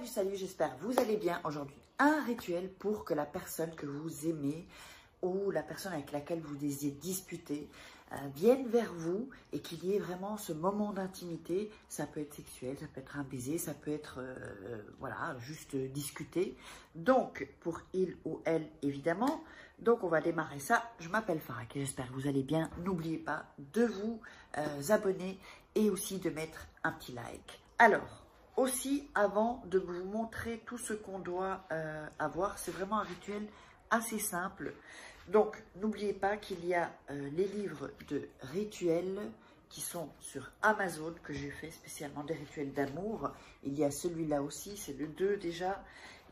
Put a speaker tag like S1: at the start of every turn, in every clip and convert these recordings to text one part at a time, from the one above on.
S1: Salut, j'espère que vous allez bien. Aujourd'hui, un rituel pour que la personne que vous aimez ou la personne avec laquelle vous désirez disputer vienne vers vous et qu'il y ait vraiment ce moment d'intimité. Ça peut être sexuel, ça peut être un baiser, ça peut être voilà, juste discuter. Donc, pour il ou elle, évidemment. Donc, on va démarrer ça. Je m'appelle Farak et j'espère que vous allez bien. N'oubliez pas de vous abonner et aussi de mettre un petit like. Alors, aussi, avant de vous montrer tout ce qu'on doit avoir, c'est vraiment un rituel assez simple. Donc, n'oubliez pas qu'il y a les livres de rituels qui sont sur Amazon, que j'ai fait spécialement des rituels d'amour. Il y a celui-là aussi, c'est le 2 déjà.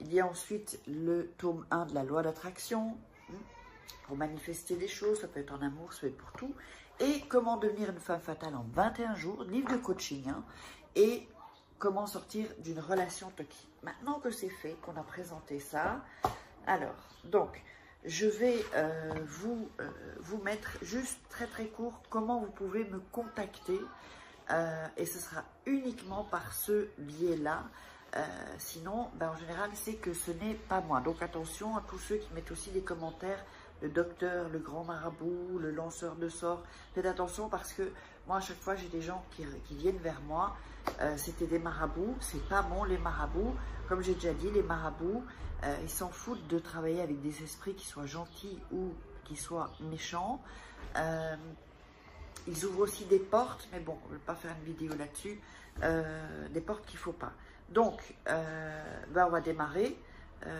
S1: Il y a ensuite le tome 1 de la loi d'attraction, pour manifester des choses, ça peut être en amour, ça peut être pour tout. Et comment devenir une femme fatale en 21 jours, livre de coaching, et comment sortir d'une relation toxique. Maintenant que c'est fait, qu'on a présenté ça, alors, donc, je vais vous mettre juste très court comment vous pouvez me contacter et ce sera uniquement par ce biais-là. Sinon, en général, c'est que ce n'est pas moi. Donc, attention à tous ceux qui mettent aussi des commentaires, le docteur, le grand marabout, le lanceur de sorts. Faites attention parce que moi, à chaque fois, j'ai des gens qui viennent vers moi. C'était des marabouts, c'est pas bon les marabouts. Comme j'ai déjà dit, les marabouts, ils s'en foutent de travailler avec des esprits qui soient gentils ou qui soient méchants. Ils ouvrent aussi des portes, mais bon, on ne va pas faire une vidéo là-dessus. Des portes qu'il ne faut pas. Donc, on va démarrer.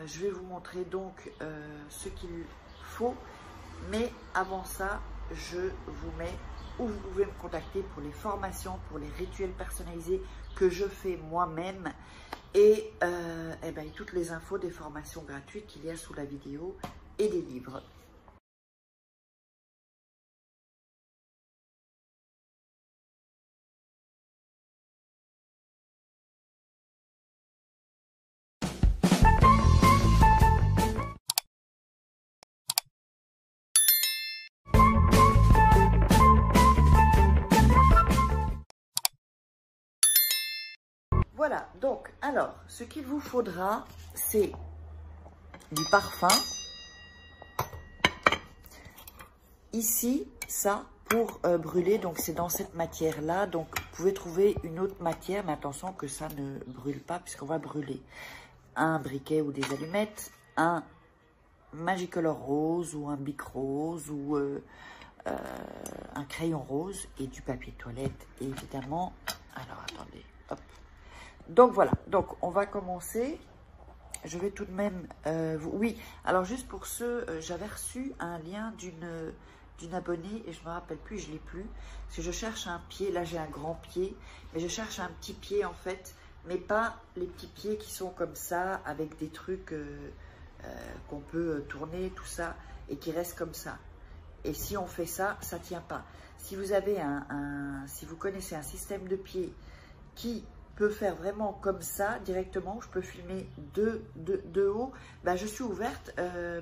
S1: Je vais vous montrer donc ce qu'il faut. Mais avant ça, je vous mets où vous pouvez me contacter pour les formations, pour les rituels personnalisés que je fais moi-même et toutes les infos des formations gratuites qu'il y a sous la vidéo et des livres. Voilà, donc, alors, ce qu'il vous faudra, c'est du parfum. Ici, ça, pour brûler, donc c'est dans cette matière-là. Donc, vous pouvez trouver une autre matière, mais attention que ça ne brûle pas, puisqu'on va brûler un briquet ou des allumettes, un Magicolor rose ou un bic rose ou un crayon rose et du papier toilette, évidemment. Alors, attendez, hop. Donc voilà, donc on va commencer. Je vais tout de même... oui, alors juste pour ceux, j'avais reçu un lien d'une abonnée et je ne me rappelle plus, je ne l'ai plus. Parce que je cherche un pied, là j'ai un grand pied, mais je cherche un petit pied en fait, mais pas les petits pieds qui sont comme ça, avec des trucs qu'on peut tourner, tout ça, et qui restent comme ça. Et si on fait ça, ça ne tient pas. Si vous avez si vous connaissez un système de pied qui peut faire vraiment comme ça directement, je peux filmer de haut, je suis ouverte,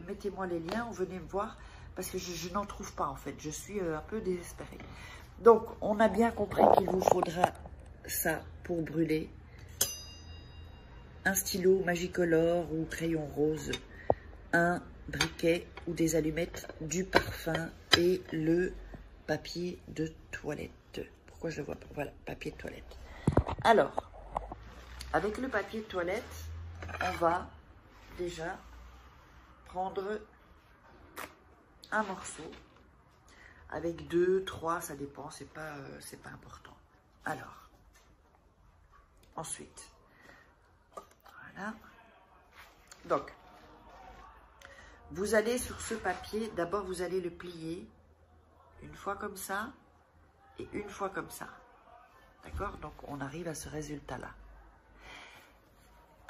S1: mettez-moi les liens, venez me voir parce que je n'en trouve pas en fait, je suis un peu désespérée. Donc on a bien compris qu'il vous faudra ça pour brûler, un stylo Magicolor ou crayon rose, un briquet ou des allumettes, du parfum et le papier de toilette. Pourquoi je le vois pas? Voilà, papier de toilette. Alors, avec le papier de toilette, on va déjà prendre un morceau avec 2, 3, ça dépend, c'est pas important. Alors, ensuite, voilà. Donc, vous allez sur ce papier, d'abord vous allez le plier une fois comme ça et une fois comme ça. D'accord? Donc, on arrive à ce résultat-là.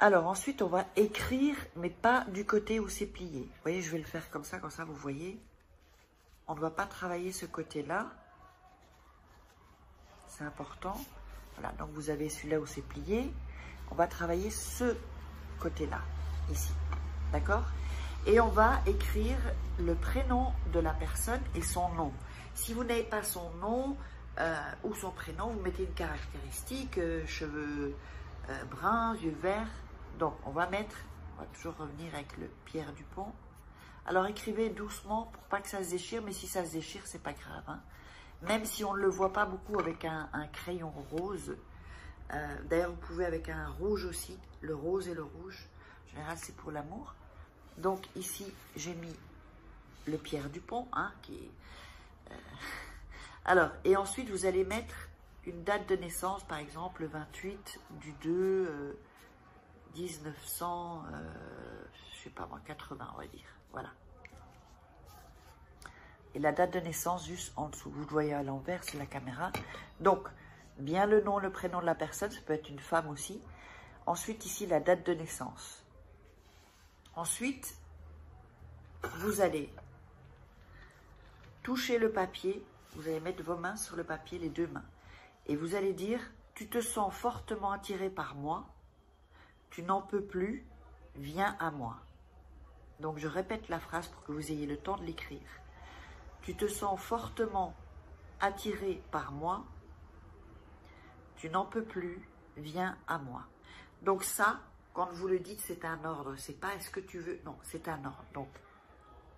S1: Alors, ensuite, on va écrire, mais pas du côté où c'est plié. Vous voyez, je vais le faire comme ça, vous voyez. On ne va pas travailler ce côté-là. C'est important. Voilà, donc vous avez celui-là où c'est plié. On va travailler ce côté-là, ici. D'accord? Et on va écrire le prénom de la personne et son nom. Si vous n'avez pas son nom ou son prénom, vous mettez une caractéristique, cheveux bruns, yeux verts, Donc, on va toujours revenir avec le Pierre Dupont. Alors, écrivez doucement pour pas que ça se déchire, mais si ça se déchire, c'est pas grave. Hein. Même si on ne le voit pas beaucoup avec un crayon rose. D'ailleurs, vous pouvez avec un rouge aussi, le rose et le rouge. En général, c'est pour l'amour. Donc, ici, j'ai mis le Pierre Dupont, hein, qui est... Alors, et ensuite, vous allez mettre une date de naissance, par exemple, le 28 du 2 1900, je sais pas moi, 80, on va dire. Voilà. Et la date de naissance juste en dessous. Vous le voyez à l'envers, c'est la caméra. Donc, bien le nom, le prénom de la personne, ça peut être une femme aussi. Ensuite, ici, la date de naissance. Ensuite, vous allez toucher le papier. Vous allez mettre vos mains sur le papier, les 2 mains. Et vous allez dire, tu te sens fortement attiré par moi. Tu n'en peux plus, viens à moi. Donc, je répète la phrase pour que vous ayez le temps de l'écrire. Tu te sens fortement attiré par moi. Tu n'en peux plus, viens à moi. Donc ça, quand vous le dites, c'est un ordre. C'est pas est-ce que tu veux, non, c'est un ordre. Donc,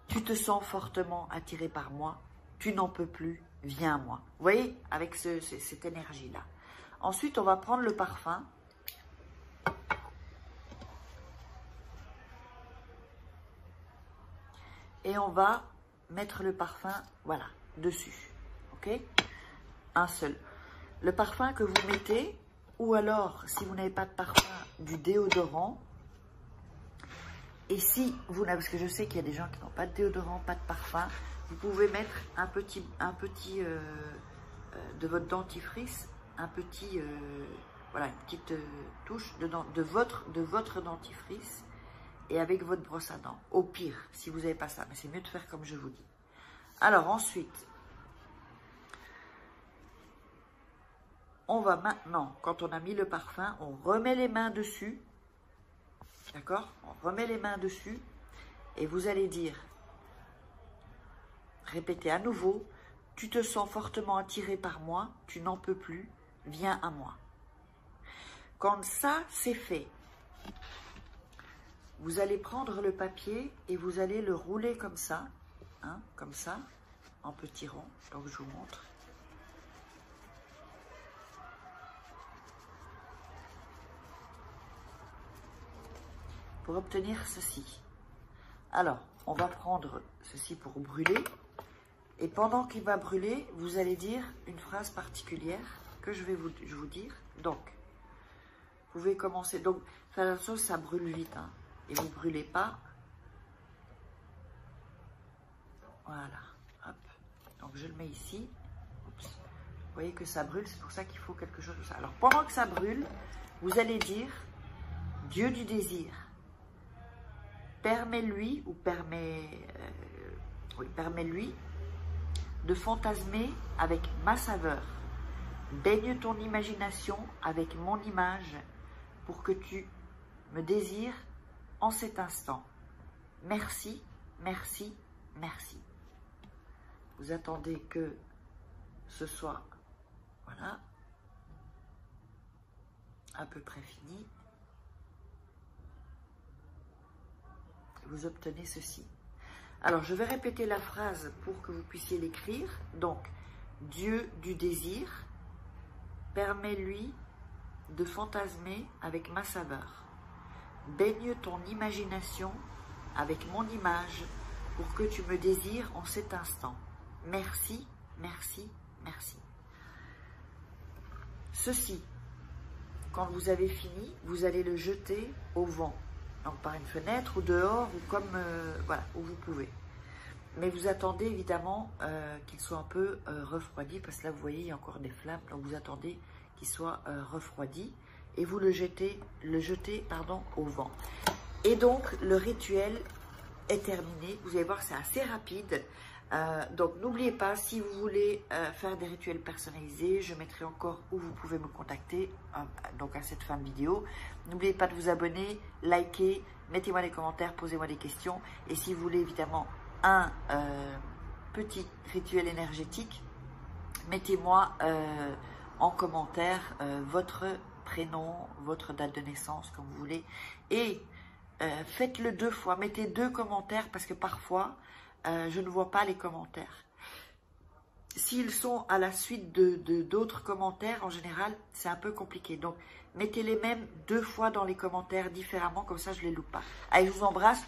S1: tu te sens fortement attiré par moi. Tu n'en peux plus, viens à moi. Vous voyez, avec cette énergie-là. Ensuite, on va prendre le parfum. Et on va mettre le parfum, voilà, dessus. Ok? Un seul. Le parfum que vous mettez, ou alors, si vous n'avez pas de parfum, du déodorant. Et si vous n'avez, parce que je sais qu'il y a des gens qui n'ont pas de déodorant, pas de parfum, vous pouvez mettre un petit de votre dentifrice, voilà, une petite touche de votre dentifrice. Et avec votre brosse à dents, au pire, si vous n'avez pas ça. Mais c'est mieux de faire comme je vous dis. Alors ensuite, on va maintenant, quand on a mis le parfum, on remet les mains dessus. D'accord? On remet les mains dessus. Et vous allez dire, répétez à nouveau, tu te sens fortement attiré par moi, tu n'en peux plus, viens à moi. Quand ça, c'est fait, vous allez prendre le papier et vous allez le rouler comme ça, hein, comme ça, en petits ronds. Donc, je vous montre. Pour obtenir ceci. Alors, on va prendre ceci pour brûler. Et pendant qu'il va brûler, vous allez dire une phrase particulière que je vais vous dire. Donc, vous pouvez commencer. Donc, faites attention, ça brûle vite, hein. Et vous ne brûlez pas. Voilà. Hop. Donc, je le mets ici. Oups. Vous voyez que ça brûle, c'est pour ça qu'il faut quelque chose de ça. Alors, pendant que ça brûle, vous allez dire Dieu du désir. Permets-lui, ou permets-lui de fantasmer avec ma saveur. Baigne ton imagination avec mon image pour que tu me désires en cet instant. Merci, merci, merci. Vous attendez que ce soit, voilà, à peu près fini. Vous obtenez ceci. Alors, je vais répéter la phrase pour que vous puissiez l'écrire. Donc, Dieu du désir, permets-lui de fantasmer avec ma saveur. Baigne ton imagination avec mon image pour que tu me désires en cet instant. Merci, merci, merci. Ceci, quand vous avez fini, vous allez le jeter au vent. Donc par une fenêtre ou dehors ou comme, voilà, où vous pouvez. Mais vous attendez évidemment qu'il soit un peu refroidi parce que là vous voyez il y a encore des flammes. Donc vous attendez qu'il soit refroidi et vous le jetez au vent. Et donc le rituel est terminé. Vous allez voir c'est assez rapide. Donc n'oubliez pas, si vous voulez faire des rituels personnalisés, je mettrai encore où vous pouvez me contacter, donc à cette fin de vidéo. N'oubliez pas de vous abonner, liker, mettez-moi des commentaires, posez-moi des questions. Et si vous voulez évidemment un petit rituel énergétique, mettez-moi en commentaire votre prénom, votre date de naissance, comme vous voulez. Et faites-le 2 fois, mettez 2 commentaires parce que parfois, je ne vois pas les commentaires. S'ils sont à la suite d'autres commentaires, en général, c'est un peu compliqué. Donc, mettez-les même 2 fois dans les commentaires différemment, comme ça je ne les loupe pas. Allez, je vous embrasse.